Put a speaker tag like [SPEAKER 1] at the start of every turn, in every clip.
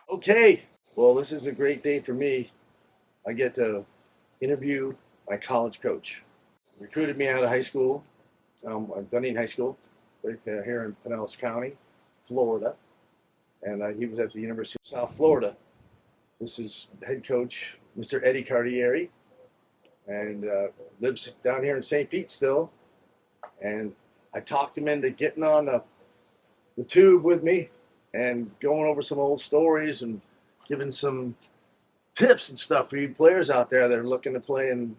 [SPEAKER 1] Okay, well, this is a great day for me. I get to interview my college coach. Recruited me out of high school, Dunedin High School, right here in Pinellas County, Florida, and he was at the University of South Florida. This is head coach, Mr. Eddie Cardieri, and lives down here in St. Pete still. And I talked him into getting on the tube with me and going over some old stories and giving some tips and stuff for you players out there that are looking to play in,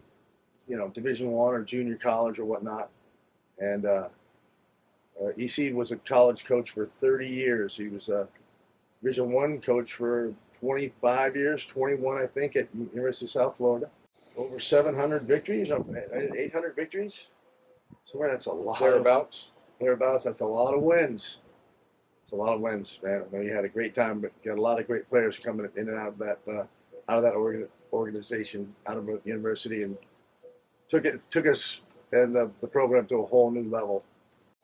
[SPEAKER 1] Division One or junior college or whatnot. And EC was a college coach for 30 years. He was a Division One coach for 25 years, 21 I think, at University of South Florida. Over 700 victories, 800 victories. Somewhere that's a lot. Thereabouts. That's a lot of wins. It's a lot of wins, man. I know you had a great time, but you got a lot of great players coming in and out of that organization, out of the university, and took us and the program to a whole new level.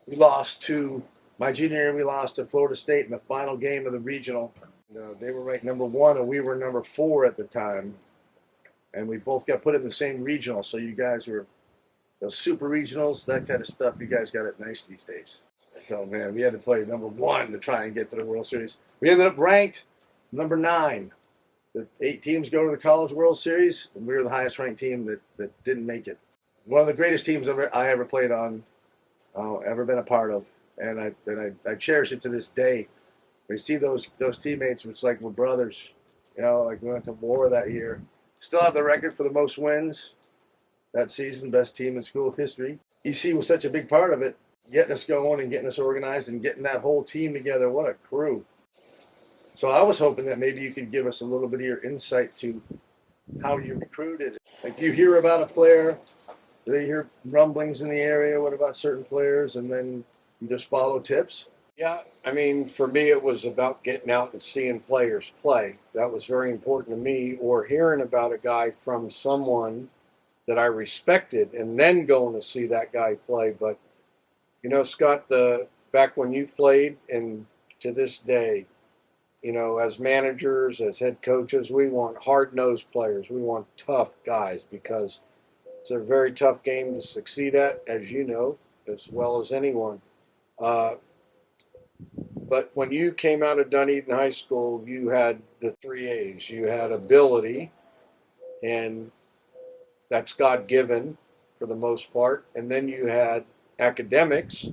[SPEAKER 1] We lost to my junior year. We lost to Florida State in the final game of the regional. They were ranked number 1, and we were number 4 at the time, and we both got put in the same regional. So you guys were those super regionals, that kind of stuff. You guys got it nice these days. So, man, we had to play number 1 to try and get to the World Series. We ended up ranked number 9. The 8 teams go to the College World Series, and we were the highest ranked team that didn't make it. One of the greatest teams I ever played on, ever been a part of, and I cherish it to this day. We see those teammates, it's like we're brothers. Like we went to war that year. Still have the record for the most wins that season, best team in school history. EC was such a big part of it, getting us going and getting us organized and getting that whole team together. What a crew. So I was hoping that maybe you could give us a little bit of your insight to how you recruited. Like, you hear about a player, do they hear rumblings in the area? What about certain players? And then you just follow tips?
[SPEAKER 2] Yeah, I mean, for me, it was about getting out and seeing players play. That was very important to me, or hearing about a guy from someone that I respected and then going to see that guy play. But, Scott, back when you played and to this day, as managers, as head coaches, we want hard-nosed players. We want tough guys because it's a very tough game to succeed at, as you know, as well as anyone. But when you came out of Dunedin High School, you had the 3 A's. You had ability, and that's God-given for the most part. And then you had academics.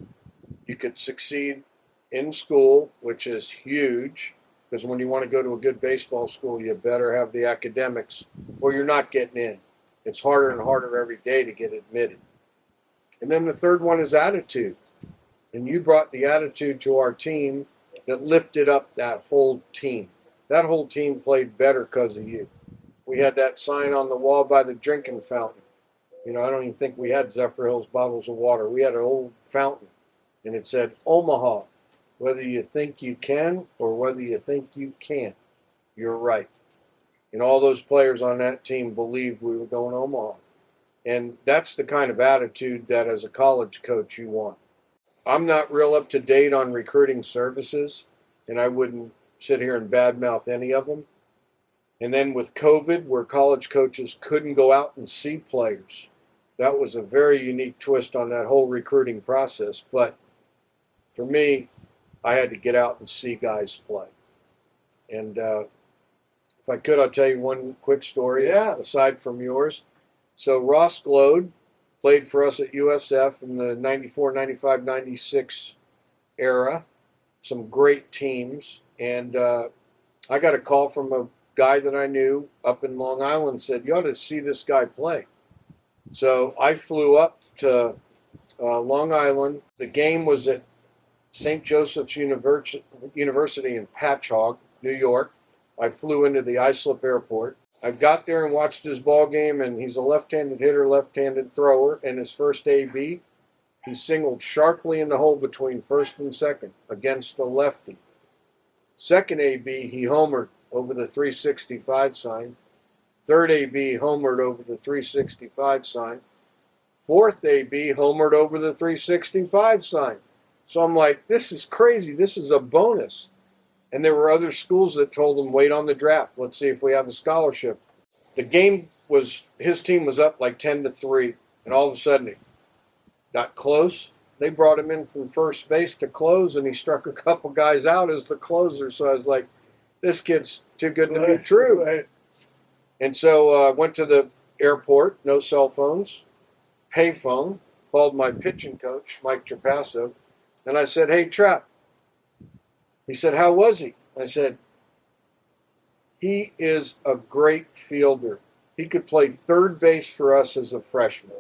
[SPEAKER 2] You could succeed in school, which is huge, because when you want to go to a good baseball school, you better have the academics, or you're not getting in. It's harder and harder every day to get admitted. And then the third one is attitude. And you brought the attitude to our team that lifted up that whole team. That whole team played better because of you. We had that sign on the wall by the drinking fountain. I don't even think we had Zephyr Hills bottles of water. We had an old fountain, and it said, Omaha, whether you think you can or whether you think you can't, you're right. And all those players on that team believed we were going to Omaha. And that's the kind of attitude that as a college coach you want. I'm not real up to date on recruiting services, and I wouldn't sit here and badmouth any of them. And then with COVID, where college coaches couldn't go out and see players, that was a very unique twist on that whole recruiting process. But for me, I had to get out and see guys play. And if I could, I'll tell you one quick story, aside from yours. So Ross Glode played for us at USF in the 94, 95, 96 era. Some great teams. And I got a call from a guy that I knew up in Long Island, said, you ought to see this guy play. So I flew up to Long Island. The game was at St. Joseph's University in Patchogue, New York. I flew into the Islip Airport. I got there and watched his ball game, and he's a left-handed hitter, left-handed thrower. And his first AB, he singled sharply in the hole between first and second against the lefty. Second AB, he homered over the 365 sign. Third AB, homered over the 365 sign. Fourth AB, homered over the 365 sign. So I'm like, this is crazy. This is a bonus. And there were other schools that told him, wait on the draft. Let's see if we have a scholarship. The game was, his team was up like 10-3, and all of a sudden it got close. They brought him in from first base to close, and he struck a couple guys out as the closer. So I was like, this kid's too good to be true.
[SPEAKER 1] Right.
[SPEAKER 2] And so I went to the airport, no cell phones, payphone, called my pitching coach, Mike Trapasso, and I said, hey, Trap. He said, how was he? I said, he is a great fielder. He could play third base for us as a freshman.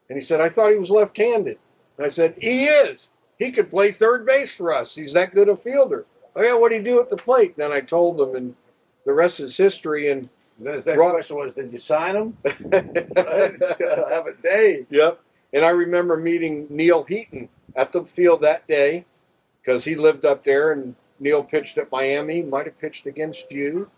[SPEAKER 2] And he said, I thought he was left-handed. And I said, he is. He could play third base for us. He's that good a fielder. Oh, yeah, what do you do at the plate? And then I told him, and the rest is history. And
[SPEAKER 1] then his next question was, did you sign him? Have a day.
[SPEAKER 2] Yep. And I remember meeting Neil Heaton at the field that day because he lived up there, and Neil pitched at Miami. He might have pitched against you.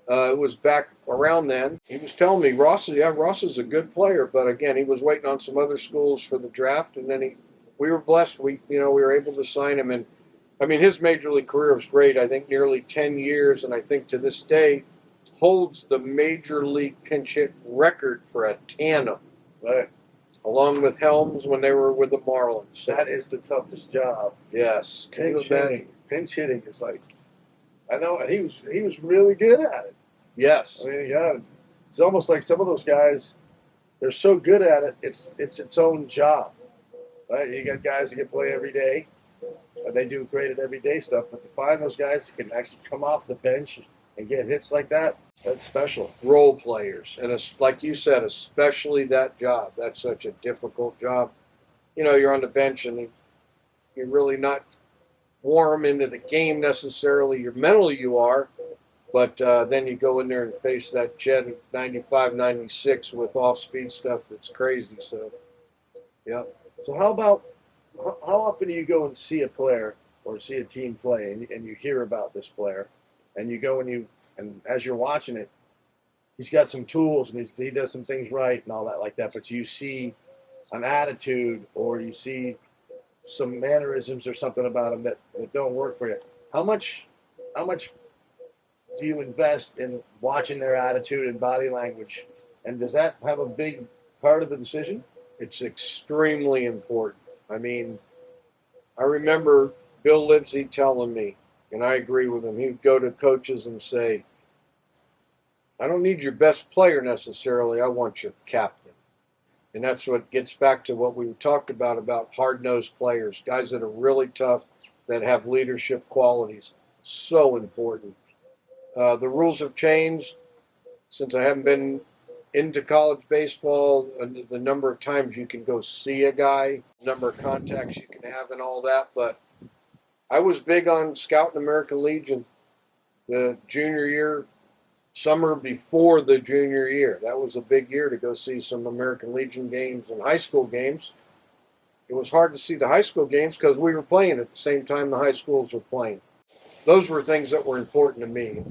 [SPEAKER 2] It was back around then. He was telling me, Ross is a good player, but again, he was waiting on some other schools for the draft, and then we were blessed. We were able to sign him, and I mean, his major league career was great. I think nearly 10 years, and I think to this day holds the major league pinch hit record for a tandem,
[SPEAKER 1] Right.
[SPEAKER 2] along with Helms when they were with the Marlins.
[SPEAKER 1] That is the toughest job.
[SPEAKER 2] Yes, can you
[SPEAKER 1] Pinch
[SPEAKER 2] imagine?
[SPEAKER 1] hitting. Pinch hitting is like, I know, and he was really good at it.
[SPEAKER 2] Yes,
[SPEAKER 1] I mean, yeah, it's almost like some of those guys, they're so good at it, it's its own job. Right? You got guys that can play every day. They do great at everyday stuff, but to find those guys that can actually come off the bench and get hits like that, that's special.
[SPEAKER 2] role players, and it's, like you said, especially that job. That's such a difficult job. You're on the bench, and you're really not warm into the game necessarily. You're mentally you are, but then you go in there and face that jet at 95, 96 with off-speed stuff that's crazy. So, yeah.
[SPEAKER 1] So how often do you go and see a player or see a team play, and you hear about this player, and you go and as you're watching it, he's got some tools and he does some things right and all that like that, but you see an attitude or you see some mannerisms or something about him that don't work for you. How much do you invest in watching their attitude and body language, and does that have a big part of the decision?
[SPEAKER 2] It's extremely important. I mean, I remember Bill Livesey telling me, and I agree with him, he'd go to coaches and say, I don't need your best player necessarily, I want your captain. And that's what gets back to what we talked about hard-nosed players, guys that are really tough, that have leadership qualities. So important. The rules have changed since I haven't been into college baseball, the number of times you can go see a guy, number of contacts you can have and all that. But I was big on scouting American Legion the junior year, summer before the junior year. That was a big year to go see some American Legion games and high school games. It was hard to see the high school games because we were playing at the same time the high schools were playing. Those were things that were important to me.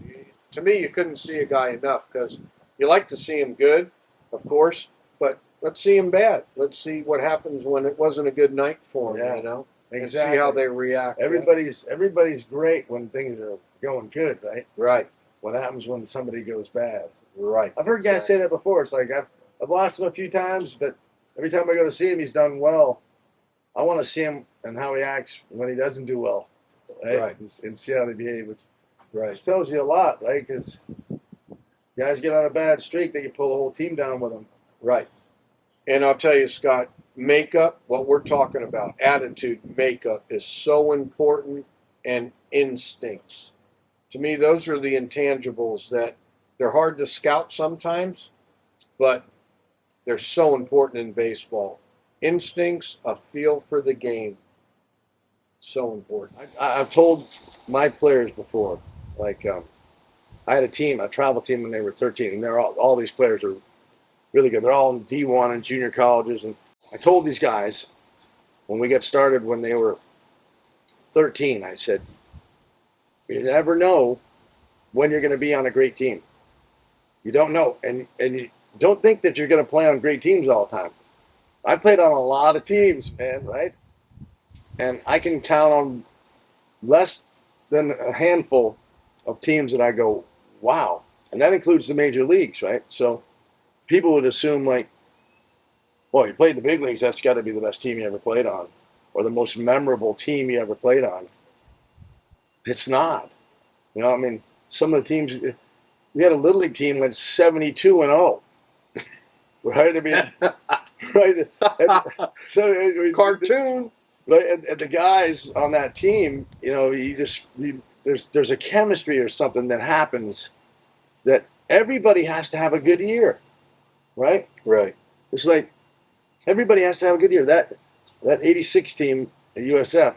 [SPEAKER 2] To me, you couldn't see a guy enough because you like to see him good, of course, but let's see him bad. Let's see what happens when it wasn't a good night for him,
[SPEAKER 1] Yeah,
[SPEAKER 2] And
[SPEAKER 1] exactly.
[SPEAKER 2] see how they react.
[SPEAKER 1] Everybody's great when things are going good, right?
[SPEAKER 2] Right,
[SPEAKER 1] What happens when somebody goes bad?
[SPEAKER 2] right.
[SPEAKER 1] I've heard guys say that before. It's like I've lost him a few times, but every time I go to see him, he's done well. I want to see him and how he acts when he doesn't do well,
[SPEAKER 2] Right.
[SPEAKER 1] And see how they behave. Which
[SPEAKER 2] Right.
[SPEAKER 1] tells you a lot, right? Because guys get on a bad streak, they can pull the whole team down with them.
[SPEAKER 2] Right. And I'll tell you, Scott, makeup, what we're talking about, attitude, makeup is so important, and instincts. To me, those are the intangibles that they're hard to scout sometimes, but they're so important in baseball. Instincts, a feel for the game. So important.
[SPEAKER 1] I've told my players before, like I had a travel team when they were 13, and they're all these players are really good. They're all in D1 and junior colleges, and I told these guys when we got started when they were 13, I said, you never know when you're going to be on a great team. You don't know, and you don't think that you're going to play on great teams all the time. I played on a lot of teams, man, right? And I can count on less than a handful of teams that I go, wow. And that includes the major leagues, right? So people would assume, like, well, you played in the big leagues, that's got to be the best team you ever played on, or the most memorable team you ever played on. It's not. You know, I mean, some of the teams, we had a little league team went 72-0, right? I mean, right? So
[SPEAKER 2] Cartoon.
[SPEAKER 1] right, and the guys on that team, you know, there's a chemistry or something that happens that everybody has to have a good year, right?
[SPEAKER 2] Right.
[SPEAKER 1] It's like everybody has to have a good year. That '86 team at USF,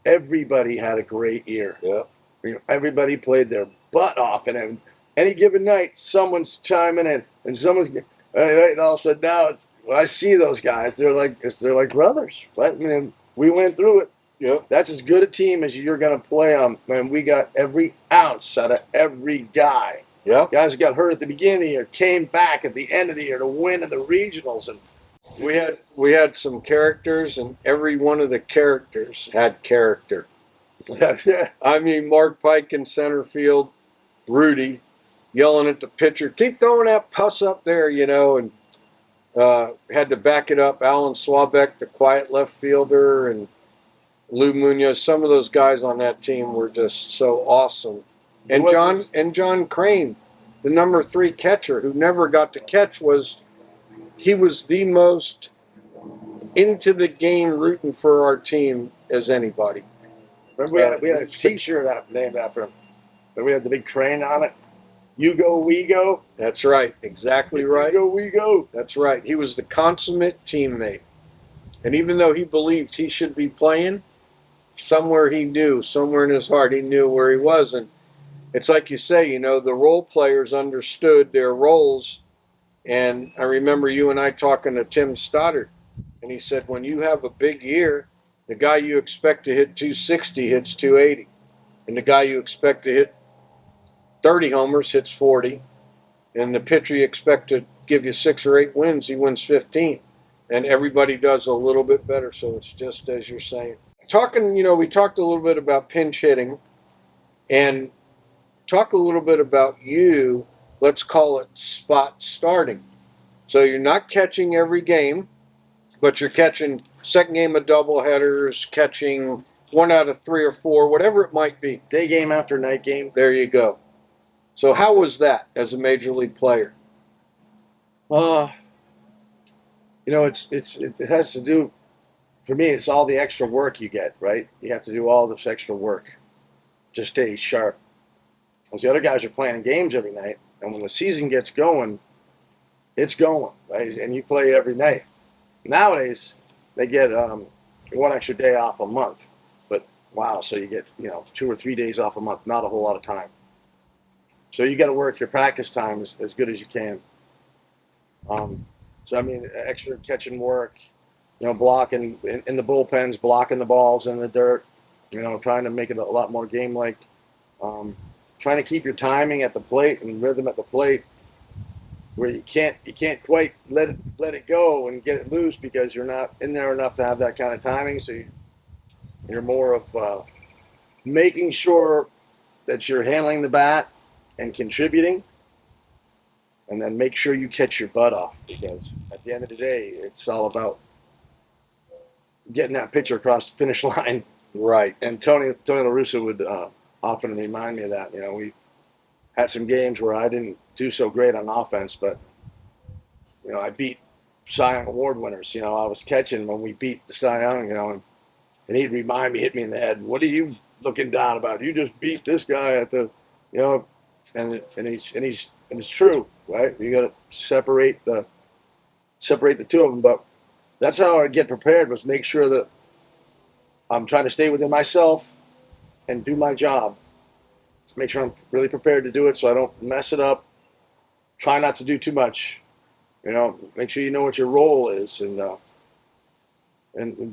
[SPEAKER 1] everybody had a great year.
[SPEAKER 2] Yeah.
[SPEAKER 1] You know, everybody played their butt off, and any given night, someone's chiming in, and someone's right, and all of a sudden now it's when I see those guys, they're like brothers, right? I mean, we went through it.
[SPEAKER 2] Yep.
[SPEAKER 1] That's as good a team as you're going to play on. Man, we got every ounce out of every guy.
[SPEAKER 2] Yeah.
[SPEAKER 1] Guys got hurt at the beginning of the year, came back at the end of the year to win in the regionals, and
[SPEAKER 2] We had some characters, and every one of the characters had character.
[SPEAKER 1] yeah.
[SPEAKER 2] I mean, Mark Pike in center field, Rudy yelling at the pitcher, keep throwing that puss up there, you know, and had to back it up. Alan Swabeck, the quiet left fielder, and Lou Munoz. Some of those guys on that team were just so awesome. And John Crane, the number 3 catcher who never got to catch, was the most into the game rooting for our team as anybody.
[SPEAKER 1] Remember we had a T-shirt named after him. But we had the big crane on it. You go, we go.
[SPEAKER 2] That's right. Exactly right.
[SPEAKER 1] You go, we go.
[SPEAKER 2] That's right. He was the consummate teammate. And even though he believed he should be playing, somewhere he knew, somewhere in his heart, he knew where he was. And it's like you say, you know, the role players understood their roles. And I remember you and I talking to Tim Stoddard, and he said, when you have a big year, the guy you expect to hit 260 hits 280. And the guy you expect to hit 30 homers hits 40. And the pitcher you expect to give you 6 or 8 wins, he wins 15. And everybody does a little bit better, so it's just as you're saying. We talked a little bit about pinch hitting, and talk a little bit about you, let's call it spot starting. So you're not catching every game, but you're catching second game of doubleheaders, catching 1 out of 3 or 4, whatever it might be.
[SPEAKER 1] Day game after night game.
[SPEAKER 2] There you go. So how was that as a major league player?
[SPEAKER 1] You know, it has to do, for me, it's all the extra work you get, right? You have to do all this extra work to stay sharp. Because the other guys are playing games every night, and when the season gets going, it's going, right? And you play every night. Nowadays, they get 1 extra day off a month, but wow, so you get 2 or 3 days off a month, not a whole lot of time. So you got to work your practice time as good as you can. So I mean, extra catching work, blocking in the bullpens, blocking the balls in the dirt, trying to make it a lot more game-like. Trying to keep your timing at the plate and rhythm at the plate, where you can't quite let it go and get it loose because you're not in there enough to have that kind of timing. So you're more of making sure that you're handling the bat and contributing, and then make sure you catch your butt off, because at the end of the day, it's all about getting that pitcher across the finish line.
[SPEAKER 2] Right.
[SPEAKER 1] And Tony La Russa would often remind me of that. We had some games where I didn't do so great on offense, but I beat Cy Young Award winners. I was catching when we beat the Cy Young, and he'd remind me, hit me in the head, what are you looking down about? You just beat this guy at the, and it's true, right? You got to separate the two of them. But that's how I get prepared, was make sure that I'm trying to stay within myself and do my job. Make sure I'm really prepared to do it so I don't mess it up. Try not to do too much. Make sure you know what your role is, and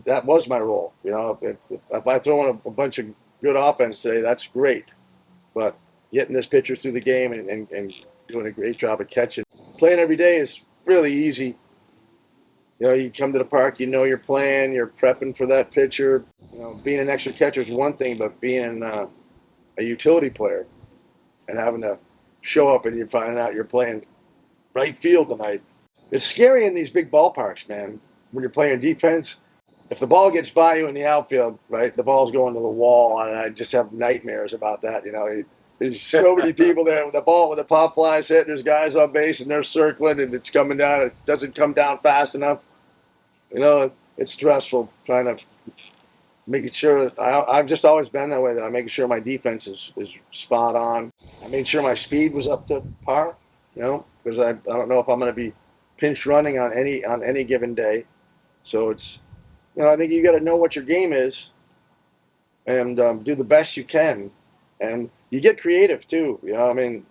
[SPEAKER 1] that was my role. If I throw in a bunch of good offense today, that's great. But getting this pitcher through the game and doing a great job of catching, playing every day is really easy. You come to the park, you're playing, you're prepping for that pitcher. Being an extra catcher is one thing, but being a utility player and having to show up and you're finding out you're playing right field tonight. It's scary in these big ballparks, man. When you're playing defense, if the ball gets by you in the outfield, right, the ball's going to the wall, and I just have nightmares about that. You know, there's so many people there with the ball, when the pop flies hit, there's guys on base and they're circling and it's coming down. It doesn't come down fast enough. You know, it's stressful trying to making sure. I've just always been that way. That I'm making sure my defense is spot on. I made sure my speed was up to par. You know, because I don't know if I'm going to be pinch running on any given day. So it's, you know, I think you got to know what your game is and do the best you can. And you get creative too. You know, I mean,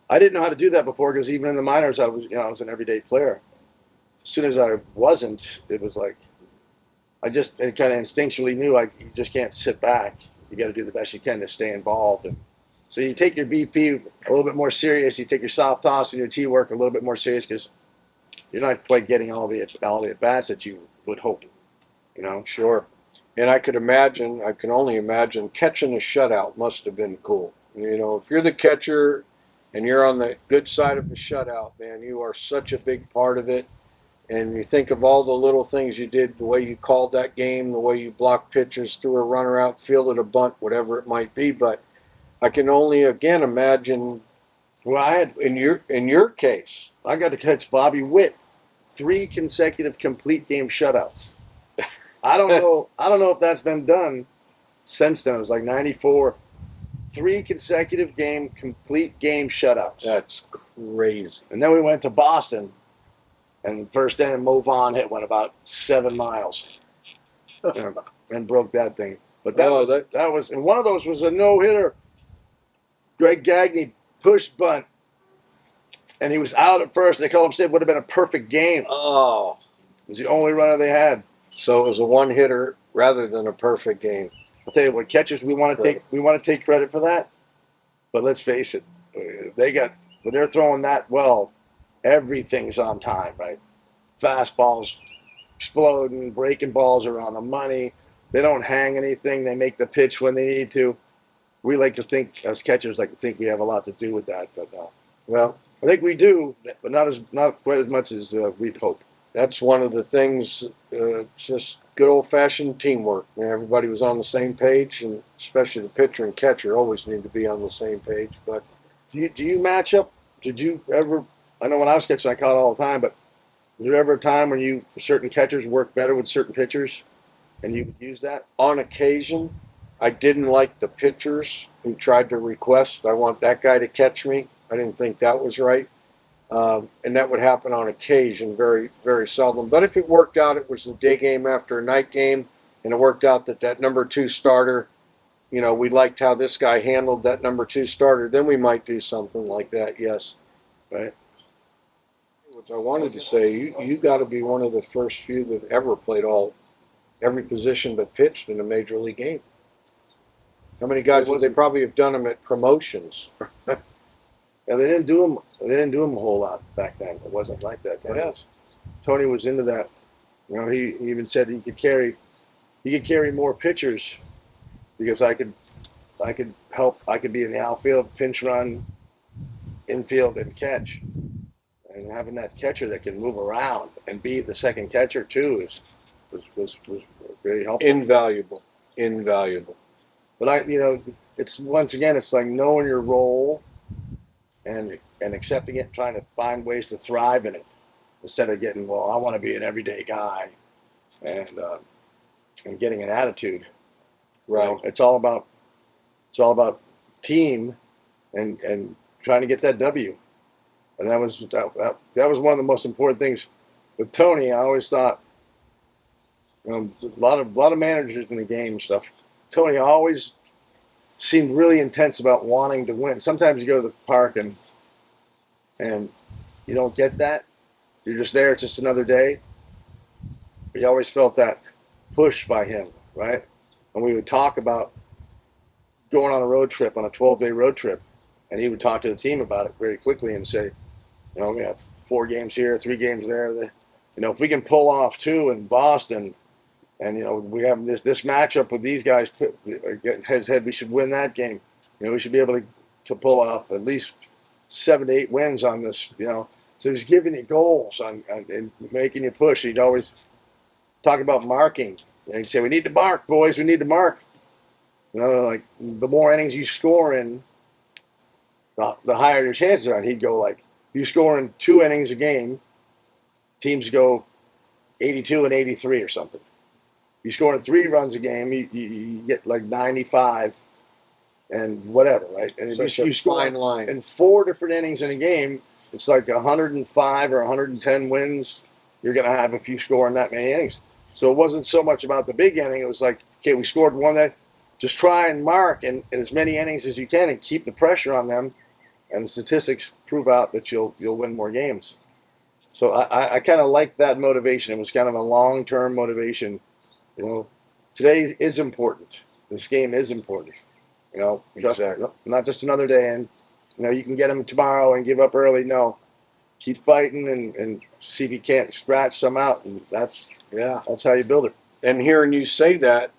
[SPEAKER 1] I didn't know how to do that before because even in the minors, I was an everyday player. As soon as I wasn't, it was like I just kind of instinctually knew you just can't sit back. You got to do the best you can to stay involved. And so you take your BP a little bit more serious. You take your soft toss and your tee work a little bit more serious because you're not quite getting all the at bats that you would hope. You know.
[SPEAKER 2] Sure. And I can only imagine catching a shutout must have been cool. You know, if you're the catcher and you're on the good side of the shutout, man, you are such a big part of it. And you think of all the little things you did, the way you called that game, the way you blocked pitches, threw a runner out, fielded a bunt, whatever it might be. But I can only again imagine.
[SPEAKER 1] Well, I had
[SPEAKER 2] in your case,
[SPEAKER 1] I got to catch Bobby Witt 3 consecutive complete game shutouts. I don't know if that's been done since then. It was like '94. 3 consecutive complete game shutouts.
[SPEAKER 2] That's crazy.
[SPEAKER 1] And then we went to Boston, and the first inning, Mo Vaughn hit one about 7 miles, and broke that thing. But that was, and one of those was a no hitter. Greg Gagne pushed bunt, and he was out at first. They called him. Said it would have been a perfect game.
[SPEAKER 2] Oh,
[SPEAKER 1] it was the only runner they had.
[SPEAKER 2] So it was a one hitter rather than a perfect game.
[SPEAKER 1] I'll tell you what, catchers, we want to take credit for that. But let's face it, when they're throwing that well, everything's on time, right? Fastballs exploding, breaking balls are on the money. They don't hang anything. They make the pitch when they need to. We like to think, as catchers, we have a lot to do with that. But well, I think we do, but not quite as much as we'd hope.
[SPEAKER 2] That's one of the things. Just good old-fashioned teamwork. You know, everybody was on the same page, and especially the pitcher and catcher always need to be on the same page. But
[SPEAKER 1] do you match up? Did you ever? I know when I was catching, I caught all the time. But was there ever a time when certain catchers worked better with certain pitchers, and you would use that?
[SPEAKER 2] On occasion, I didn't like the pitchers who tried to request, "I want that guy to catch me." I didn't think that was right. And that would happen on occasion, very, very seldom. But if it worked out, it was a day game after a night game, and it worked out that number 2 starter, you know, we liked how this guy handled that number 2 starter, then we might do something like that, yes.
[SPEAKER 1] Right.
[SPEAKER 2] What I wanted to say, you got to be one of the first few that ever played every position but pitched in a major league game. How many guys would they probably have done them at promotions?
[SPEAKER 1] Yeah, they didn't do them a whole lot back then. It wasn't like that. Tony was into that. You know, he even said he could carry more pitchers because I could help. I could be in the outfield, pinch run, infield, and catch. And having that catcher that can move around and be the second catcher too was very helpful.
[SPEAKER 2] Invaluable.
[SPEAKER 1] But it's once again, it's like knowing your role. And accepting it, trying to find ways to thrive in it, instead of getting, well, I want to be an everyday guy, and getting an attitude.
[SPEAKER 2] Right.
[SPEAKER 1] You know, it's all about team, and trying to get that W. And that was one of the most important things with Tony. I always thought, a lot of managers in the game and stuff. Tony always seemed really intense about wanting to win. Sometimes you go to the park and you don't get that. You're just there. It's just another day. But you always felt that push by him, right? And we would talk about going on a road trip, on a 12-day road trip, and he would talk to the team about it very quickly and say, we have 4 games here, 3 games there. If we can pull off 2 in Boston, and we have this matchup with these guys head to head, we should win that game. We should be able to pull off at least 7 to 8 wins on this. So he's giving you goals and making you push. He'd always talk about marking. He'd say, "We need to mark, boys. We need to mark." Like the more innings you score in, the higher your chances are. And he'd go like, you score in 2 innings a game, teams go 82 and 83 or something. You score in 3 runs a game, you get like 95 and whatever, right? And
[SPEAKER 2] So
[SPEAKER 1] if you score
[SPEAKER 2] fine line.
[SPEAKER 1] in 4 different innings in a game, it's like 105 or 110 wins. You're going to have if you score in that many innings. So it wasn't so much about the big inning. It was like, okay, we scored one that. Just try and mark in as many innings as you can and keep the pressure on them. And the statistics prove out that you'll win more games. So I kind of like that motivation. It was kind of a long-term motivation. Today is important. This game is important.
[SPEAKER 2] Exactly.
[SPEAKER 1] Not just another day. And you can get them tomorrow and give up early. No, keep fighting and see if you can't scratch some out. And that's how you build it.
[SPEAKER 2] And hearing you say that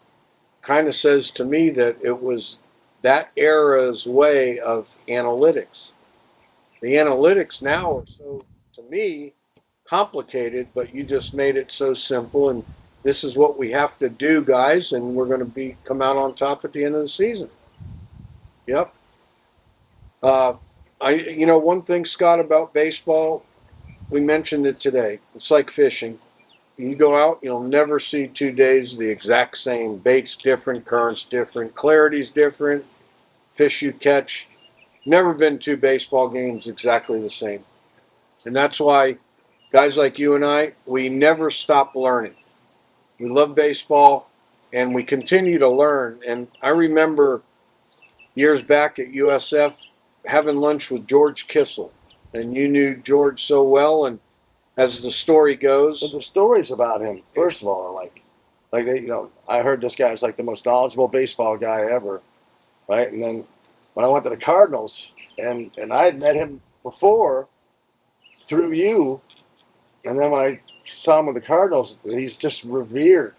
[SPEAKER 2] kind of says to me that it was that era's way of analytics. The analytics now are so, to me, complicated, but you just made it so simple. And this is what we have to do, guys, and we're going to come out on top at the end of the season. Yep. One thing, Scott, about baseball, we mentioned it today. It's like fishing. You go out, you'll never see 2 days the exact same. Bait's different, current's different, clarity's different, fish you catch. Never been 2 baseball games exactly the same. And that's why guys like you and I, we never stop learning. We love baseball, and we continue to learn. And I remember years back at USF having lunch with George Kissel. And you knew George so well, and as the story goes.
[SPEAKER 1] But the stories about him, first of all, are like I heard this guy is like the most knowledgeable baseball guy ever, right? And then when I went to the Cardinals, and I had met him before through you, and then when I saw him with the Cardinals, he's just revered.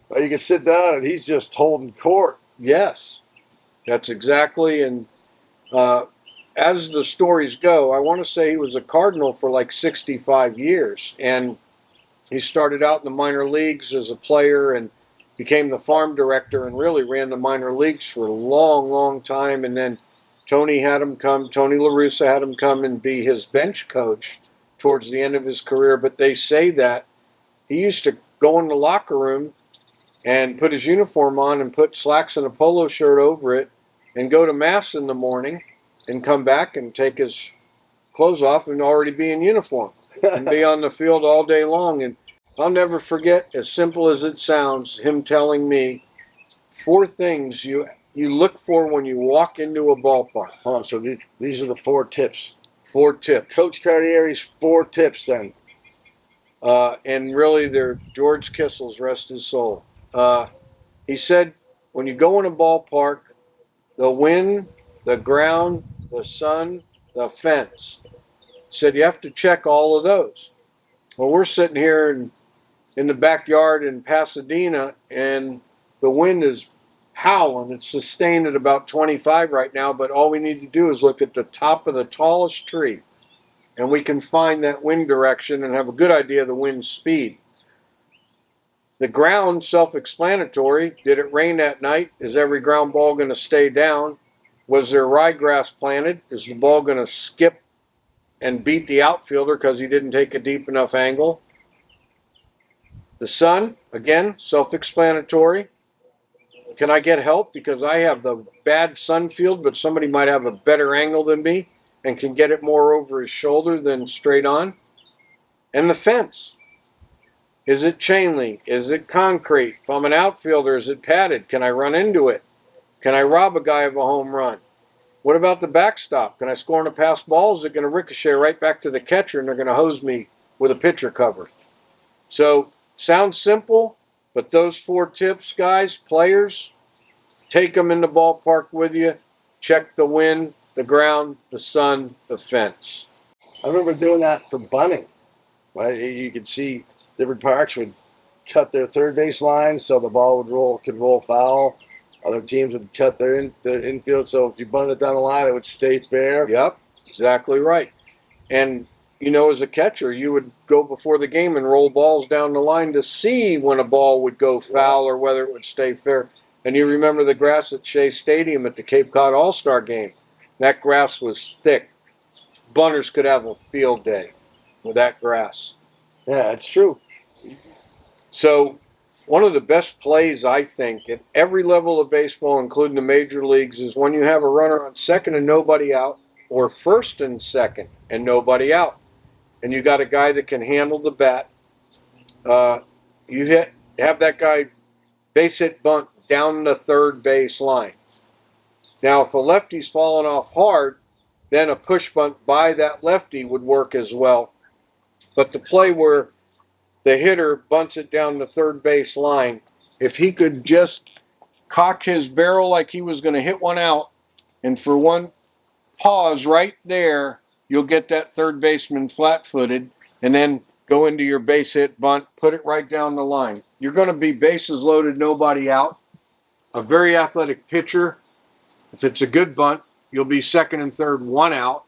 [SPEAKER 1] Right? You can sit down and he's just holding court.
[SPEAKER 2] Yes, that's exactly. And as the stories go, I want to say he was a Cardinal for like 65 years. And he started out in the minor leagues as a player and became the farm director and really ran the minor leagues for a long, long time. And then Tony La Russa had him come and be his bench coach towards the end of his career. But they say that he used to go in the locker room and put his uniform on and put slacks and a polo shirt over it and go to mass in the morning and come back and take his clothes off and already be in uniform and be on the field all day long. And I'll never forget, as simple as it sounds, him telling me 4 things you look for when you walk into a ballpark.
[SPEAKER 1] So these are the 4 tips.
[SPEAKER 2] 4 tips.
[SPEAKER 1] Coach Cardieri's 4 tips then.
[SPEAKER 2] And really they're George Kissel's, rest his soul. He said, when you go in a ballpark, the wind, the ground, the sun, the fence. Said you have to check all of those. Well, we're sitting here in the backyard in Pasadena, and the wind is howling. It's sustained at about 25 right now, but all we need to do is look at the top of the tallest tree, and we can find that wind direction and have a good idea of the wind speed. The ground, self-explanatory. Did it rain that night? Is every ground ball going to stay down? Was there ryegrass planted? Is the ball going to skip and beat the outfielder because he didn't take a deep enough angle? The sun, again, self-explanatory. Can I get help because I have the bad sun field, but somebody might have a better angle than me and can get it more over his shoulder than straight on? And the fence. Is it chain link? Is it concrete? If I'm an outfielder, is it padded? Can I run into it? Can I rob a guy of a home run? What about the backstop? Can I score on a pass ball? Is it going to ricochet right back to the catcher and they're going to hose me with a pitcher cover? So, sounds simple, but those 4 tips, guys, players, take them in the ballpark with you. Check the wind, the ground, the sun, the fence.
[SPEAKER 1] I remember doing that for bunting. Right? You could see different parks would cut their third base line so the ball could roll foul. Other teams would cut their infield, so if you bunted it down the line, it would stay fair.
[SPEAKER 2] Yep, exactly right. And you know, as a catcher, you would go before the game and roll balls down the line to see when a ball would go foul or whether it would stay fair. And you remember the grass at Shea Stadium at the Cape Cod All-Star game. That grass was thick. Bunters could have a field day with that grass.
[SPEAKER 1] Yeah, it's true.
[SPEAKER 2] So one of the best plays, I think, at every level of baseball, including the major leagues, is when you have a runner on second and nobody out, or first and second and nobody out. And you got a guy that can handle the bat. Have that guy base hit bunt down the third base line. Now, if a lefty's falling off hard, then a push bunt by that lefty would work as well. But the play where the hitter bunts it down the third base line, if he could just cock his barrel like he was going to hit one out, and for one pause right there, you'll get that third baseman flat-footed, and then go into your base hit bunt, put it right down the line. You're going to be bases loaded, nobody out. A very athletic pitcher, if it's a good bunt, you'll be second and third, one out,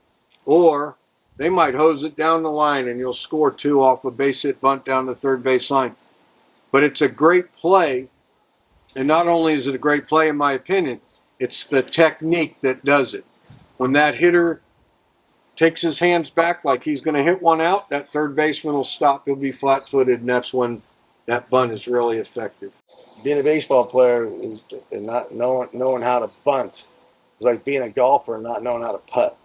[SPEAKER 2] or they might hose it down the line and you'll score two off a base hit bunt down the third base line. But it's a great play, and not only is it a great play in my opinion, it's the technique that does it. When that hitter takes his hands back like he's going to hit one out, that third baseman will stop. He'll be flat-footed, and that's when that bunt is really effective.
[SPEAKER 1] Being a baseball player and not knowing how to bunt is like being a golfer and not knowing how to putt.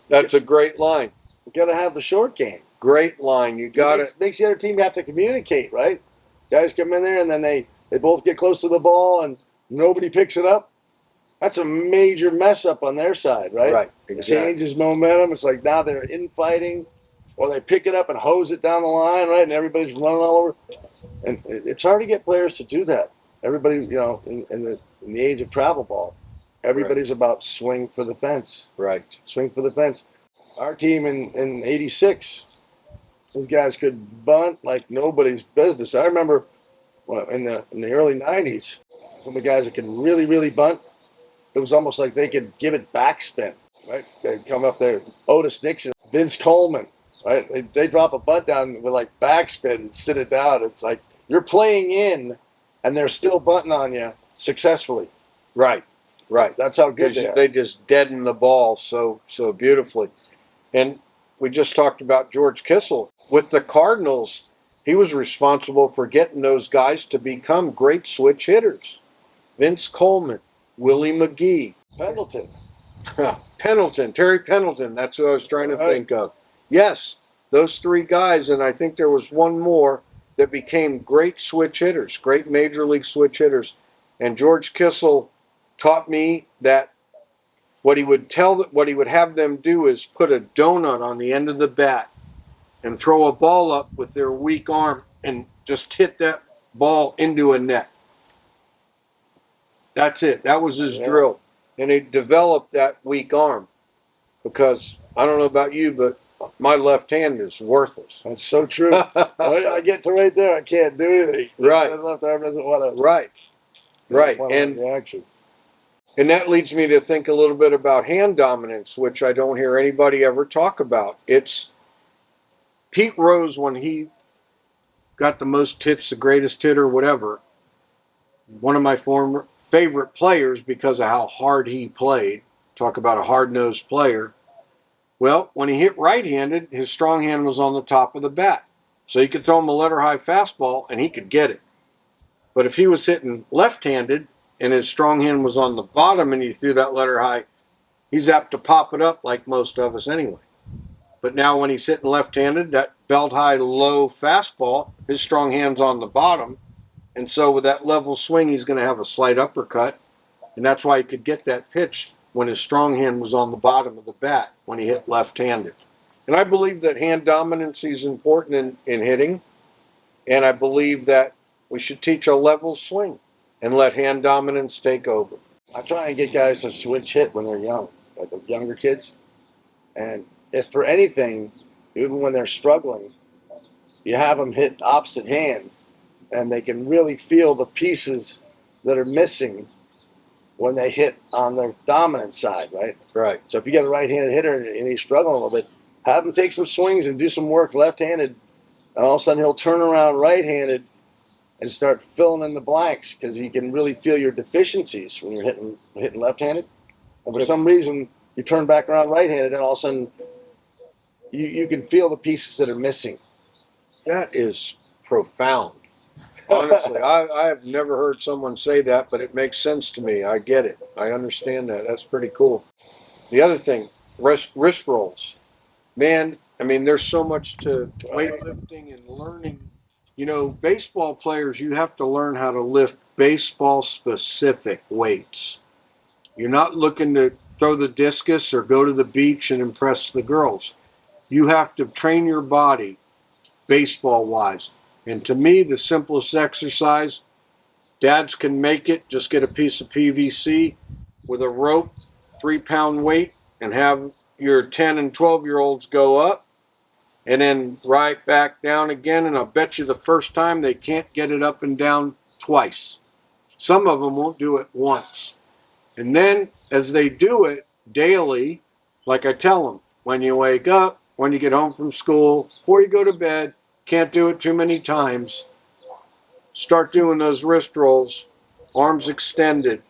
[SPEAKER 2] That's a great line.
[SPEAKER 1] You got to have the short game.
[SPEAKER 2] Great line. You got it.
[SPEAKER 1] Makes the other team have to communicate, right? Guys come in there and then they both get close to the ball and nobody picks it up. That's a major mess up on their side, right?
[SPEAKER 2] Right.
[SPEAKER 1] It changes momentum. It's like now they're infighting, or they pick it up and hose it down the line, right? And everybody's running all over. And it's hard to get players to do that. Everybody, in the age of travel ball, everybody's about swing for the fence.
[SPEAKER 2] Right.
[SPEAKER 1] Swing for the fence. Our team in '86, these guys could bunt like nobody's business. I remember in the early '90s, some of the guys that could really, really bunt, it was almost like they could give it backspin, right? They'd come up there, Otis Nixon, Vince Coleman, right? They drop a bunt down with like backspin and sit it down. It's like you're playing in, and they're still bunting on you successfully.
[SPEAKER 2] Right. Right.
[SPEAKER 1] That's how good they are.
[SPEAKER 2] They just deaden the ball so beautifully. And we just talked about George Kissel. With the Cardinals, he was responsible for getting those guys to become great switch hitters. Vince Coleman, Willie McGee. Pendleton, Terry Pendleton, that's who I was trying to think of. Yes, those three guys, and I think there was one more that became great switch hitters, great major league switch hitters. And George Kissel taught me that what he would have them do is put a donut on the end of the bat and throw a ball up with their weak arm and just hit that ball into a net. That's it. That was his drill. And he developed that weak arm because, I don't know about you, but my left hand is worthless.
[SPEAKER 1] That's so true. I get to right there, I can't do anything.
[SPEAKER 2] Right.
[SPEAKER 1] My left arm doesn't want to.
[SPEAKER 2] Right. And that leads me to think a little bit about hand dominance, which I don't hear anybody ever talk about. It's Pete Rose, when he got the most hits, the greatest hitter, whatever, one of my former favorite players because of how hard he played. Talk about a hard-nosed player. Well, when he hit right-handed, his strong hand was on the top of the bat. So you could throw him a letter-high fastball, and he could get it. But if he was hitting left-handed, and his strong hand was on the bottom, and he threw that letter high, he's apt to pop it up like most of us anyway. But now when he's hitting left-handed, that belt-high, low fastball, his strong hand's on the bottom. And so with that level swing, he's going to have a slight uppercut. And that's why he could get that pitch when his strong hand was on the bottom of the bat when he hit left-handed. And I believe that hand dominance is important in hitting. And I believe that we should teach a level swing and let hand dominance take over.
[SPEAKER 1] I try and get guys to switch hit when they're young, like the younger kids. And if for anything, even when they're struggling, you have them hit opposite hand, and they can really feel the pieces that are missing when they hit on the dominant side, right?
[SPEAKER 2] Right.
[SPEAKER 1] So if you get a right-handed hitter and he's struggling a little bit, have him take some swings and do some work left-handed, and all of a sudden he'll turn around right-handed and start filling in the blanks because you can really feel your deficiencies when you're hitting left-handed. And for some reason, you turn back around right-handed, and all of a sudden you can feel the pieces that are missing.
[SPEAKER 2] That is profound. Honestly, I have never heard someone say that, but it makes sense to me. I get it. I understand that. That's pretty cool. The other thing, wrist rolls. Man, I mean, there's so much to weightlifting and learning. You know, baseball players, you have to learn how to lift baseball specific weights. You're not looking to throw the discus or go to the beach and impress the girls. You have to train your body baseball wise. And to me, the simplest exercise, dads can make it, just get a piece of PVC with a rope, 3-pound weight, and have your 10 and 12-year-olds go up and then right back down again. And I'll bet you the first time they can't get it up and down twice. Some of them won't do it once. And then as they do it daily, like I tell them, when you wake up, when you get home from school, before you go to bed, can't do it too many times. Start doing those wrist rolls, arms extended,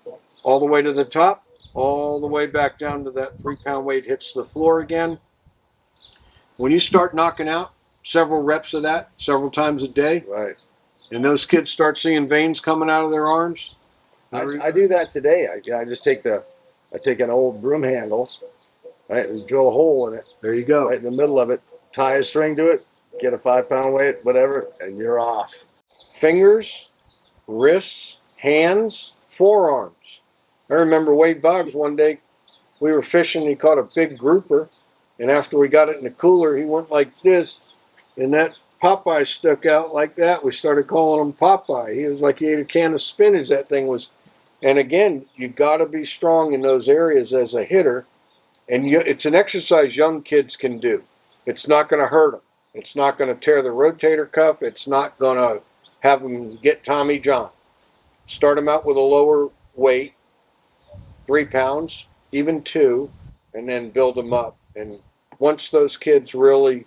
[SPEAKER 2] all the way to the top, all the way back down to that 3-pound weight hits the floor again. When you start knocking out several reps of that, several times a day,
[SPEAKER 1] Right.
[SPEAKER 2] and those kids start seeing veins coming out of their arms.
[SPEAKER 1] I do that today. I just take an old broom handle, right, and drill a hole in it.
[SPEAKER 2] There you go.
[SPEAKER 1] Right in the middle of it, tie a string to it, get a 5-pound weight, whatever, and you're off.
[SPEAKER 2] Fingers, wrists, hands, forearms. I remember Wade Boggs one day, we were fishing, he caught a big grouper, and after we got it in the cooler, he went like this, and that Popeye stuck out like that. We started calling him Popeye. He was like he ate a can of spinach, that thing was. And again, you got to be strong in those areas as a hitter, and it's an exercise young kids can do. It's not going to hurt them. It's not going to tear the rotator cuff. It's not going to have them get Tommy John. Start them out with a lower weight, 3 pounds, even 2, and then build them up. And once those kids really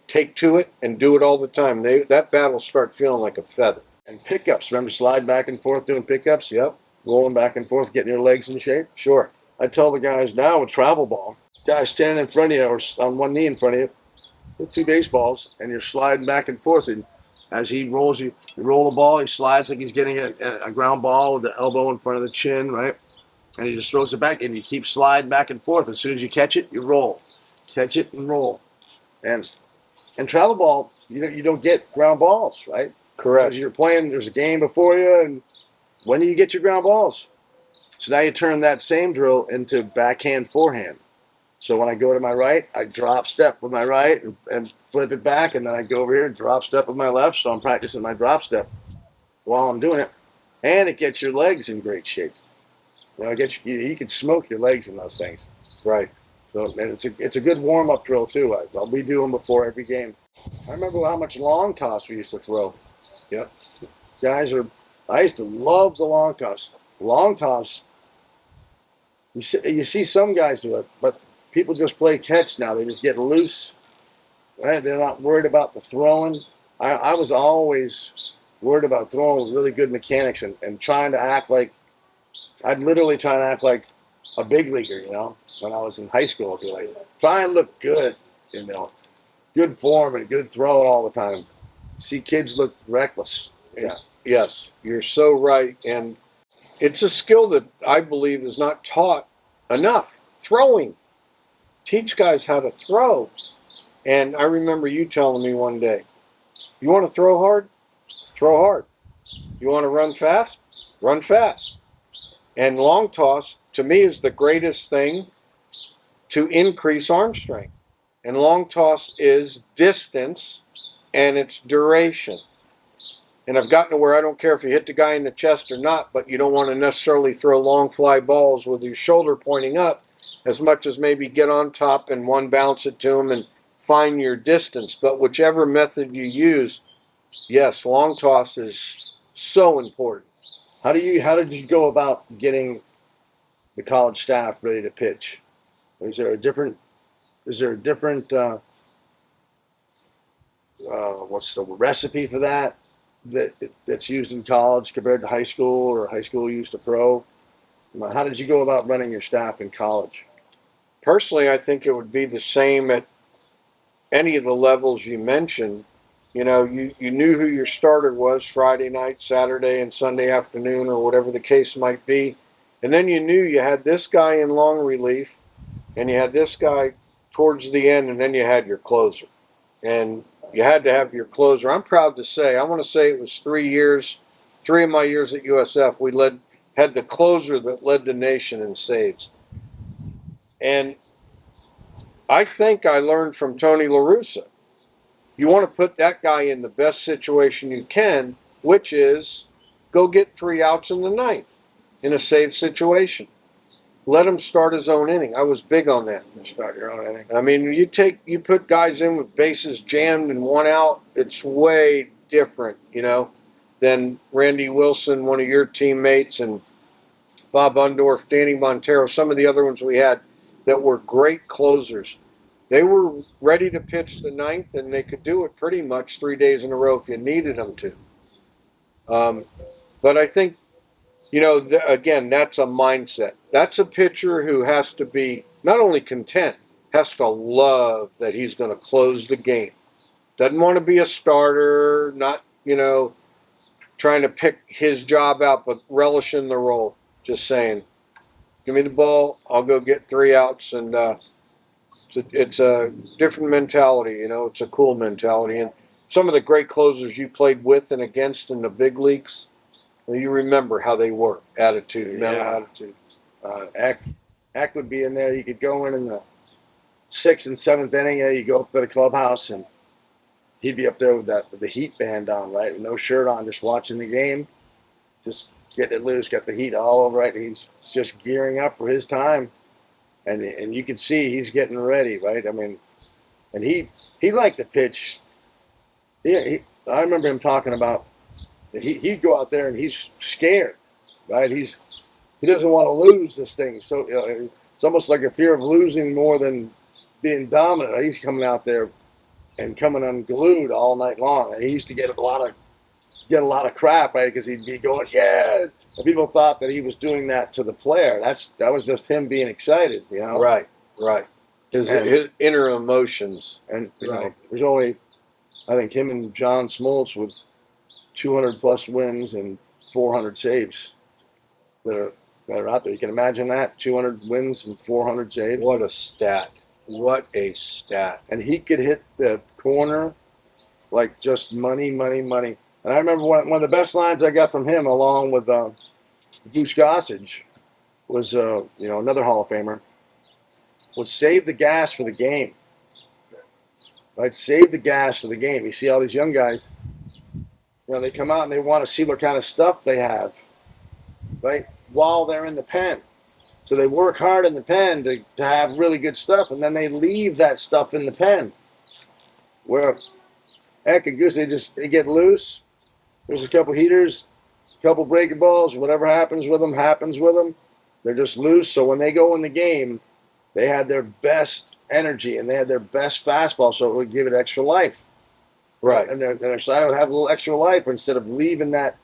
[SPEAKER 2] take to it and do it all the time, that bat will start feeling like a feather.
[SPEAKER 1] And pickups, remember slide back and forth doing pickups?
[SPEAKER 2] Yep.
[SPEAKER 1] Rolling back and forth, getting your legs in shape?
[SPEAKER 2] Sure.
[SPEAKER 1] I tell the guys now with travel ball, guys standing in front of you or on one knee in front of you with 2 baseballs, and you're sliding back and forth. And as he rolls, you roll the ball, he slides like he's getting a ground ball with the elbow in front of the chin, right? And he just throws it back, and you keep sliding back and forth. As soon as you catch it, you roll. Catch it and roll. And travel ball, you don't get ground balls, right?
[SPEAKER 2] Correct.
[SPEAKER 1] Because you're playing, there's a game before you, and when do you get your ground balls? So now you turn that same drill into backhand, forehand. So when I go to my right, I drop step with my right and flip it back, and then I go over here and drop step with my left. So I'm practicing my drop step while I'm doing it, and it gets your legs in great shape. You can smoke your legs in those things.
[SPEAKER 2] Right.
[SPEAKER 1] So and it's a good warm up drill too. We do them before every game. I remember how much long toss we used to throw.
[SPEAKER 2] Yep.
[SPEAKER 1] I used to love the long toss. Long toss. You see some guys do it, but people just play catch now. They just get loose, right? They're not worried about the throwing. I was always worried about throwing with really good mechanics and trying to act like, I'd literally try to act like a big leaguer, when I was in high school. I'd be like, try and look good, good form and good throwing all the time. See kids look reckless. Yeah.
[SPEAKER 2] Yes, you're so right. And it's a skill that I believe is not taught enough. Throwing. Teach guys how to throw. And I remember you telling me one day, you want to throw hard? Throw hard. You want to run fast? Run fast. And long toss, to me, is the greatest thing to increase arm strength. And long toss is distance and it's duration. And I've gotten to where I don't care if you hit the guy in the chest or not, but you don't want to necessarily throw long fly balls with your shoulder pointing up as much as maybe get on top and one bounce it to him and find your distance. But whichever method you use, yes, long toss is so important.
[SPEAKER 1] How did you go about getting the college staff ready to pitch? Is there a different what's the recipe for that's used in college compared to high school or high school used to pro? How did you go about running your staff in college?
[SPEAKER 2] Personally, I think it would be the same at any of the levels you mentioned. You know, you knew who your starter was Friday night, Saturday, and Sunday afternoon, or whatever the case might be. And then you knew you had this guy in long relief, and you had this guy towards the end, and then you had your closer. And you had to have your closer. I'm proud to say, I want to say it was 3 years, 3 of my years at USF, we had the closer that led the nation in saves. And I think I learned from Tony La Russa. You want to put that guy in the best situation you can, which is go get 3 outs in the ninth in a save situation. Let him start his own inning. I was big on that.
[SPEAKER 1] Start your own inning.
[SPEAKER 2] I mean, you put guys in with bases jammed and 1 out. It's way different, you know, than Randy Wilson, one of your teammates, and Bob Undorf, Danny Montero, some of the other ones we had that were great closers. They were ready to pitch the ninth, and they could do it pretty much 3 days in a row if you needed them to. But I think, you know, again, that's a mindset. That's a pitcher who has to be not only content, has to love that he's going to close the game. Doesn't want to be a starter, not, you know, trying to pick his job out, but relishing the role. Just saying, give me the ball, I'll go get 3 outs, and it's a different mentality, you know. It's a cool mentality. And some of the great closers you played with and against in the big leagues, you remember how they were, mental attitude.
[SPEAKER 1] Eck would be in there. You could go in the 6th and 7th inning. You go up to the clubhouse, and he'd be up there with the heat band on, right, with no shirt on, just watching the game, just getting it loose, got the heat all over it. He's just gearing up for his time. And you can see he's getting ready, right? I mean, and he liked to pitch. I remember him talking about he'd go out there and he's scared, right? He doesn't want to lose this thing. So it's almost like a fear of losing more than being dominant. He's coming out there and coming unglued all night long. And he used to get a lot of crap, right? Because he'd be going, yeah. And people thought that he was doing that to the player. That was just him being excited, you know.
[SPEAKER 2] Right. His inner emotions.
[SPEAKER 1] And you know, there's only, I think, him and John Smoltz with 200 plus wins and 400 saves that are out there. You can imagine that, 200 wins and 400 saves.
[SPEAKER 2] What a stat! What a stat!
[SPEAKER 1] And he could hit the corner like just money. And I remember one of the best lines I got from him, along with Goose Gossage, was another Hall of Famer, was save the gas for the game. Right, save the gas for the game. You see all these young guys, you know, they come out and they want to see what kind of stuff they have, right, while they're in the pen. So they work hard in the pen to have really good stuff, and then they leave that stuff in the pen. Where Eck and Goose, they get loose. There's a couple heaters, a couple breaking balls, whatever happens with them. They're just loose. So when they go in the game, they had their best energy and they had their best fastball, so it would give it extra life.
[SPEAKER 2] Right.
[SPEAKER 1] And their side would have a little extra life instead of leaving that.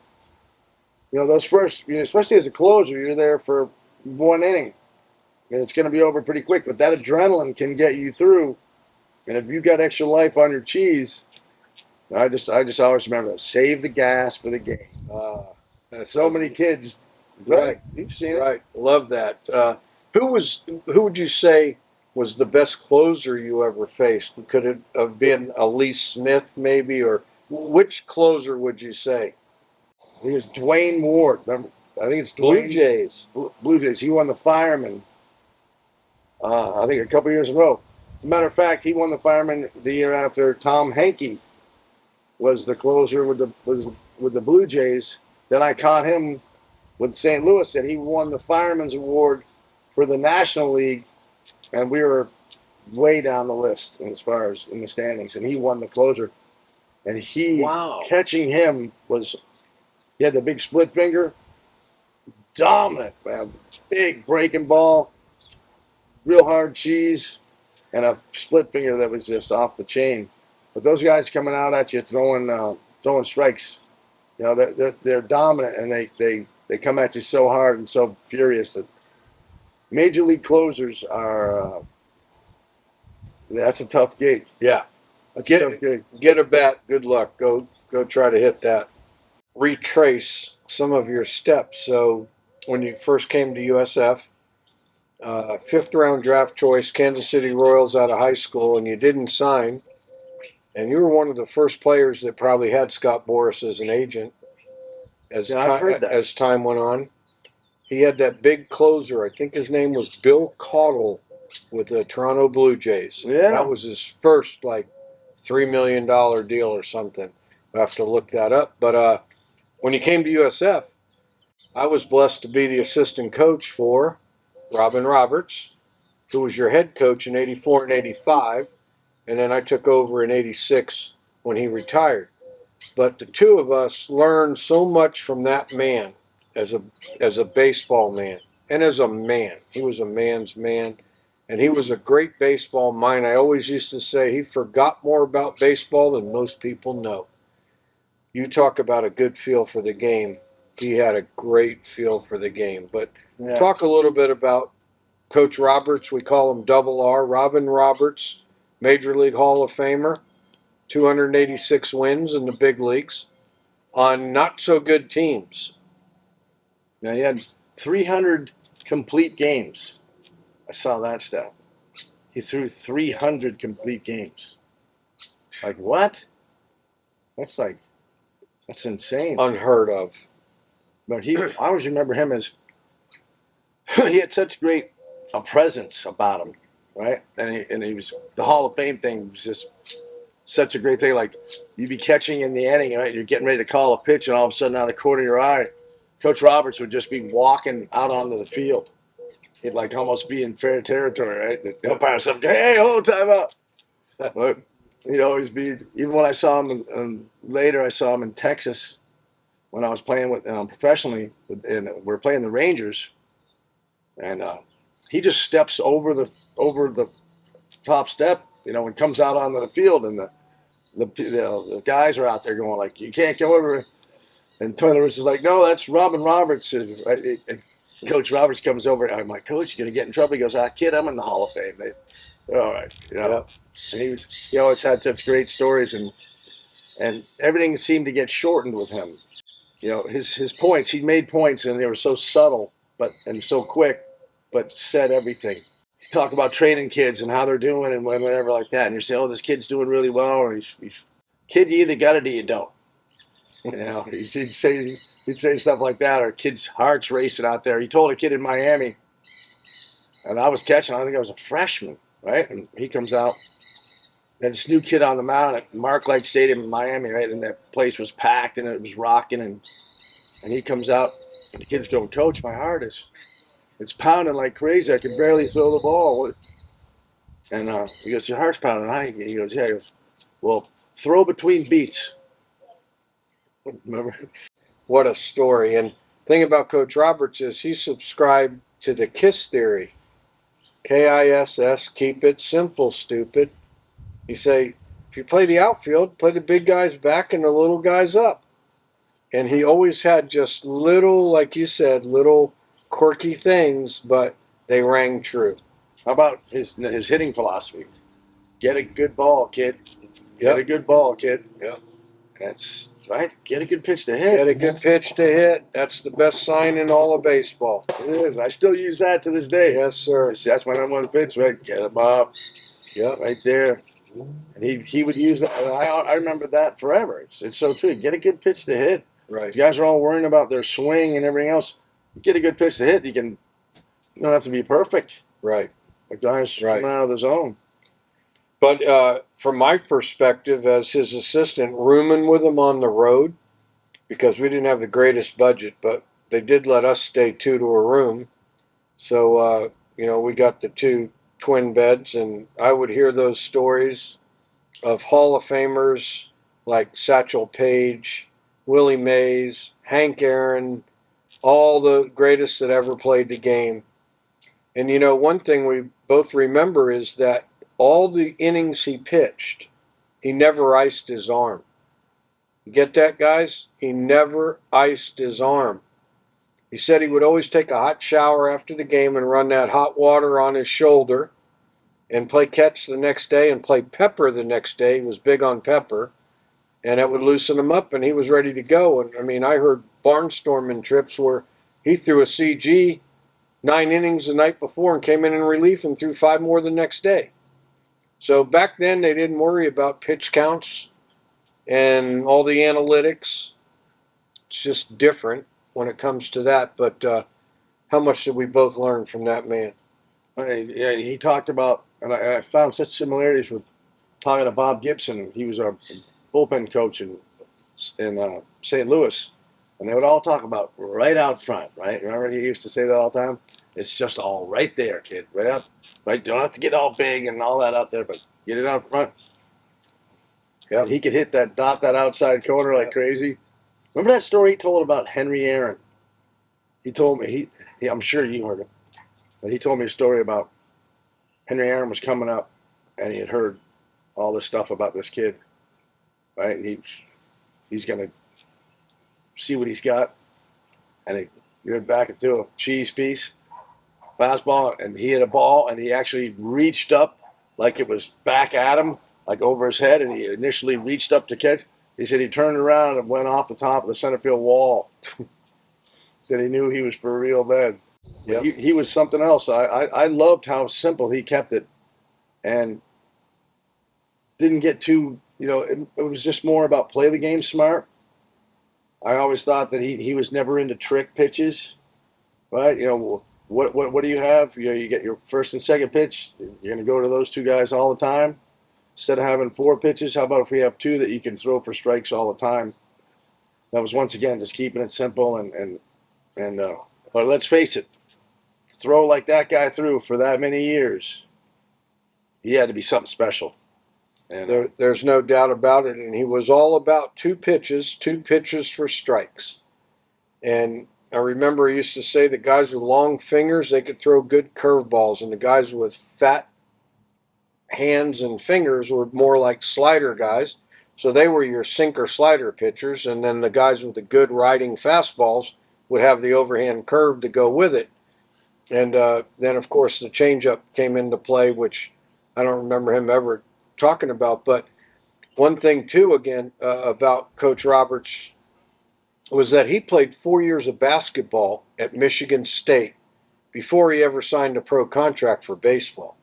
[SPEAKER 1] You know, those first, especially as a closer, you're there for 1 inning, and it's going to be over pretty quick. But that adrenaline can get you through, and if you got extra life on your cheese, I just always remember that. Save the gas for the game. So many kids.
[SPEAKER 2] Right.
[SPEAKER 1] You've seen it.
[SPEAKER 2] Right. Love that. Who would you say was the best closer you ever faced? Could it have been a Lee Smith maybe, or which closer would you say?
[SPEAKER 1] I think it's Dwayne Ward. Remember? I think it's
[SPEAKER 2] Blue Jays.
[SPEAKER 1] Blue Jays. He won the Fireman. I think a couple years in a row. As a matter of fact, he won the Fireman the year after Tom Henke was the closer with the Blue Jays. Then I caught him with St. Louis, and he won the Fireman's Award for the National League, and we were way down the list as far as in the standings, and he won the closer. And catching him he had the big split finger, dominant, man. Big breaking ball, real hard cheese, and a split finger that was just off the chain. But those guys coming out at you throwing strikes, they're dominant, and they come at you so hard and so furious that major league closers are. That's a tough gig.
[SPEAKER 2] Yeah.
[SPEAKER 1] That's a tough gig.
[SPEAKER 2] Get a bat. Good luck. Go try to hit that. Retrace some of your steps. So when you first came to USF, fifth round draft choice, Kansas City Royals out of high school, and you didn't sign. And you were one of the first players that probably had Scott Boras as an agent. As time went on, he had that big closer. I think his name was Bill Caudle with the Toronto Blue Jays.
[SPEAKER 1] Yeah.
[SPEAKER 2] That was his first $3 million deal or something. I have to look that up. But when he came to USF, I was blessed to be the assistant coach for Robin Roberts, who was your head coach in '84 and '85, and then I took over in '86 when he retired. But the two of us learned so much from that man as a baseball man and as a man. He was a man's man, and he was a great baseball mind. I always used to say he forgot more about baseball than most people know. You talk about a good feel for the game. He had a great feel for the game. But talk a little bit about Coach Roberts. We call him Double R. Robin Roberts, Major League Hall of Famer, 286 wins in the big leagues on not so good teams.
[SPEAKER 1] Now he had 300 complete games. I saw that stat. He threw 300 complete games. Like what? That's insane.
[SPEAKER 2] Unheard of.
[SPEAKER 1] But I always remember him as he had such great a presence about him, right? And he was the Hall of Fame thing was just such a great thing. Like you'd be catching in the inning, right? You're getting ready to call a pitch, and all of a sudden, out of the corner of your eye, Coach Roberts would just be walking out onto the field. He'd almost be in fair territory, right? The umpire would say, "Hey, hold time out." But he'd always be. Even when I saw him, later I saw him in Texas when I was playing with professionally, and we're playing the Rangers, and he just steps over the top step, and comes out onto the field, and the guys are out there going like, "You can't go over." And Tony was like, "No, that's Robin Roberts." Right? And Coach Roberts comes over. I'm like, "Coach, you're gonna get in trouble." He goes, "Kid, I'm in the Hall of Fame." They're all right,
[SPEAKER 2] Yep.
[SPEAKER 1] And he always had such great stories, and everything seemed to get shortened with him. His points. He made points, and they were so subtle, and so quick, but said everything. Talk about training kids and how they're doing and whatever like that, and you say, "Oh, this kid's doing really well," or he's "Kid, you either got it or you don't." He'd say stuff like that, or kids' hearts racing out there. He told a kid in Miami, and I was catching. I think I was a freshman, right? And he comes out. Had this new kid on the mound at Marklight Stadium in Miami, right? And that place was packed and it was rocking, and he comes out. And the kid's going, "Coach, my heart it's pounding like crazy. I can barely throw the ball." And he goes, "Your heart's pounding." He goes, "Yeah." He goes, "Well, throw between beats." Remember?
[SPEAKER 2] What a story. And the thing about Coach Roberts is he subscribed to the KISS theory. KISS, keep it simple, stupid. He say, if you play the outfield, play the big guys back and the little guys up. And he always had just little, like you said, little quirky things, but they rang true.
[SPEAKER 1] How about his hitting philosophy? Get a good ball, kid. Get a good ball, kid.
[SPEAKER 2] Yep.
[SPEAKER 1] That's right. Get a good pitch to hit.
[SPEAKER 2] Get a good pitch to hit. That's the best sign in all of baseball.
[SPEAKER 1] It is. I still use that to this day.
[SPEAKER 2] Yes, sir.
[SPEAKER 1] That's my number one pitch, right? Get him up.
[SPEAKER 2] Yep.
[SPEAKER 1] Right there. And he would use that. And I remember that forever. It's so true. Get a good pitch to hit.
[SPEAKER 2] Right.
[SPEAKER 1] These guys are all worrying about their swing and everything else. You get a good pitch to hit, you don't have to be perfect.
[SPEAKER 2] Right.
[SPEAKER 1] The guys coming out of the zone.
[SPEAKER 2] But from my perspective as his assistant, rooming with him on the road, because we didn't have the greatest budget, but they did let us stay 2 to a room. So, we got the 2 twin beds, and I would hear those stories of Hall of Famers like Satchel Paige, Willie Mays, Hank Aaron, all the greatest that ever played the game. And you know, one thing we both remember is that all the innings he pitched, he never iced his arm. You get that, guys? He never iced his arm. He said he would always take a hot shower after the game and run that hot water on his shoulder and play catch the next day and play pepper the next day. He was big on pepper. And it would loosen him up and he was ready to go. And I mean, I heard barnstorming trips where he threw a CG 9 innings the night before and came in relief and threw 5 more the next day. So back then they didn't worry about pitch counts and all the analytics. It's just different when it comes to that. But how much did we both learn from that man?
[SPEAKER 1] Yeah, he talked about, and I found such similarities with talking to Bob Gibson. He was our bullpen coach in St. Louis, and they would all talk about right out front, right? Remember he used to say that all the time? It's just all right there, kid. Right up, right? Don't have to get all big and all that out there, but get it out front. Yeah, he could hit that outside corner like crazy. Remember that story he told about Henry Aaron? He told me, I'm sure you heard it, but he told me a story about Henry Aaron was coming up, and he had heard all this stuff about this kid, right? And he's going to see what he's got, and he went back and threw a cheese piece, fastball, and he hit a ball, and he actually reached up like it was back at him, like over his head, and he initially reached up to catch. He said he turned around and went off the top of the center field wall. Said he knew he was for real then.
[SPEAKER 2] Yep.
[SPEAKER 1] He was something else. I loved how simple he kept it, and didn't get too, it was just more about play the game smart. I always thought that he was never into trick pitches, right? What do you have? You get your first and second pitch. You're going to go to those 2 guys all the time. Instead of having 4 pitches, how about if we have 2 that you can throw for strikes all the time? That was, once again, just keeping it simple but let's face it, throw like that guy threw for that many years, he had to be something special. And
[SPEAKER 2] There's no doubt about it. And he was all about 2 pitches for strikes. And I remember he used to say the guys with long fingers, they could throw good curveballs, and the guys with fat hands and fingers were more like slider guys. So they were your sinker slider pitchers, and then the guys with the good riding fastballs would have the overhand curve to go with it. And then, of course, the changeup came into play, which I don't remember him ever talking about. But one thing, too, again, about Coach Roberts was that he played 4 years of basketball at Michigan State before he ever signed a pro contract for baseball.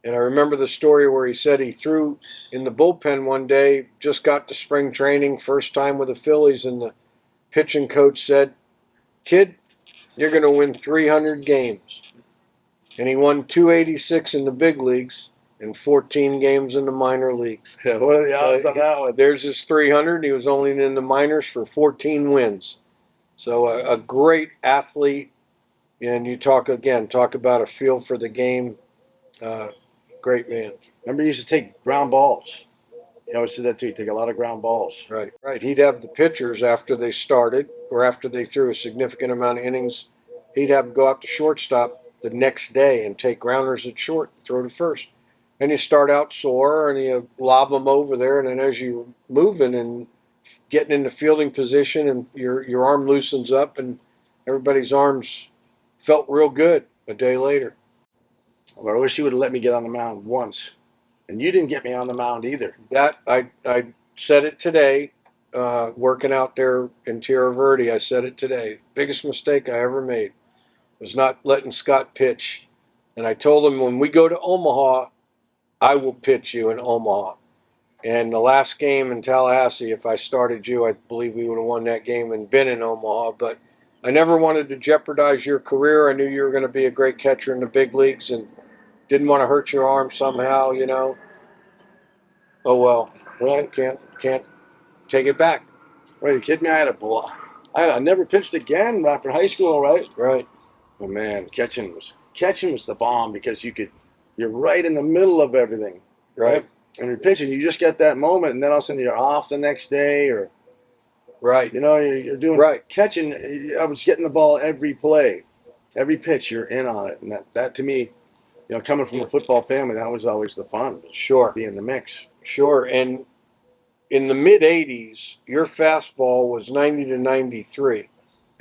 [SPEAKER 2] And I remember the story where he said he threw in the bullpen one day, just got to spring training, first time with the Phillies, and the pitching coach said, "Kid, you're going to win 300 games." And he won 286 in the big leagues and 14 games in the minor leagues.
[SPEAKER 1] what are the odds on that one?
[SPEAKER 2] There's his 300. He was only in the minors for 14 wins. So a great athlete. And you talk about a feel for the game. Great man.
[SPEAKER 1] Remember, he used to take ground balls. He always said that too. He'd take a lot of ground balls.
[SPEAKER 2] Right. He'd have the pitchers after they started or after they threw a significant amount of innings. He'd have them go out to shortstop the next day and take grounders at short, throw to first. And you start out sore and you lob them over there, and then as you're moving and getting into fielding position and your arm loosens up and everybody's arms felt real good a day later.
[SPEAKER 1] Well, I wish you would have let me get on the mound once. And you didn't get me on the mound either.
[SPEAKER 2] That I said it today, working out there in Tierra Verde. I said it today. Biggest mistake I ever made was not letting Scott pitch. And I told him, when we go to Omaha, I will pitch you in Omaha. And the last game in Tallahassee, if I started you, I believe we would have won that game and been in Omaha. But I never wanted to jeopardize your career. I knew you were going to be a great catcher in the big leagues and didn't want to hurt your arm somehow, Oh well, can't take it back.
[SPEAKER 1] Wait, you kidding me? I never pitched again after high school, right?
[SPEAKER 2] Right.
[SPEAKER 1] Oh man, catching was the bomb because you're right in the middle of everything,
[SPEAKER 2] Right.
[SPEAKER 1] And you're pitching, you just get that moment, and then all of a sudden you're off the next day, or
[SPEAKER 2] Right.
[SPEAKER 1] You know, you're doing
[SPEAKER 2] Right.
[SPEAKER 1] catching. I was getting the ball every play, every pitch. You're in on it, and that to me, you know, coming from a football family, that was always the fun.
[SPEAKER 2] Sure.
[SPEAKER 1] Be in the mix.
[SPEAKER 2] Sure. And in the mid 80s, your fastball was 90 to 93,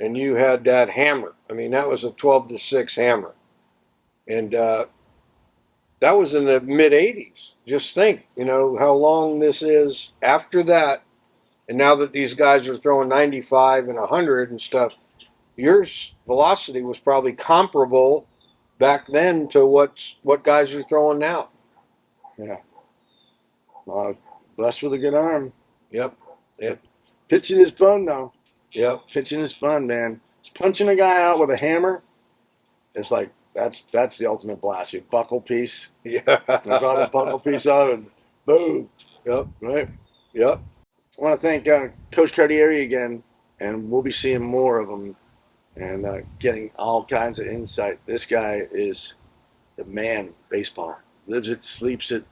[SPEAKER 2] and you had that hammer. I mean, that was a 12 to 6 hammer. And that was in the mid 80s. Just think, you know, how long this is after that. And now that these guys are throwing 95 and 100 and stuff, your velocity was probably comparable back then to what guys are throwing now.
[SPEAKER 1] Yeah. Blessed with a good arm.
[SPEAKER 2] Yep. Yep.
[SPEAKER 1] Pitching is fun, though.
[SPEAKER 2] Yep.
[SPEAKER 1] Pitching is fun, man. Just punching a guy out with a hammer. It's like that's the ultimate blast. You buckle piece.
[SPEAKER 2] Yeah.
[SPEAKER 1] I brought a buckle piece out and boom.
[SPEAKER 2] Yep.
[SPEAKER 1] Right.
[SPEAKER 2] Yep.
[SPEAKER 1] I want to thank Coach Cardieri again, and we'll be seeing more of him and getting all kinds of insight. This guy is the man of baseball. Lives it, sleeps it,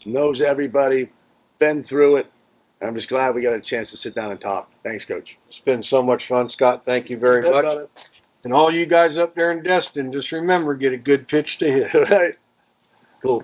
[SPEAKER 1] knows everybody, been through it. I'm just glad we got a chance to sit down and talk. Thanks, Coach.
[SPEAKER 2] It's been so much fun, Scott. Thank you very much. And all you guys up there in Destin, just remember, get a good pitch to hit.
[SPEAKER 1] Right.
[SPEAKER 2] Cool.